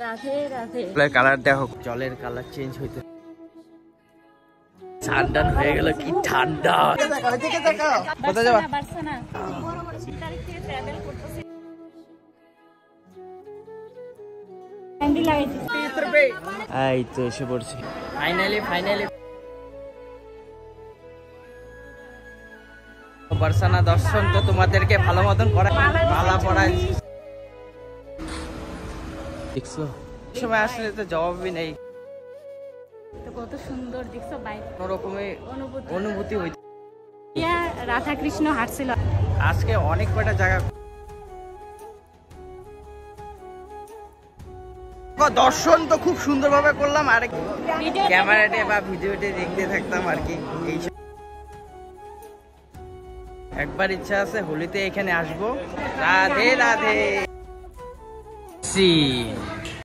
Radhe Radhe. Colour দেখো, জলের colour change হইতে ঠান্ডা হয়ে গেল, কি ঠান্ডা। কোথায় যাবা? বার্সেলোনা 25 তারিখ থেকে ট্রাভেল করতেছি। ক্যান্ডেল লাগাইছি। এই তো এসে পড়ছি ফাইনালি বার্সেলোনা দর্শন তো তোমাদেরকে ভালো মতন করা, মালা পড়ায় দেখছো। সময় আসলে তো জবাবই নেই, তো কত সুন্দর দেখছো, বাইরে কোন রকমের অনুভূতি হইছে। রাধা কৃষ্ণ হাঁটছিল আজকে অনেক কয়টা জায়গা দর্শন তো খুব সুন্দরভাবে করলাম, আর ক্যামেরাতে বা ভিডিওতে দেখতে থাকতাম আর কি। এই একবার ইচ্ছা আছে হোলিতে এখানে আসবো। রাধে রাধে।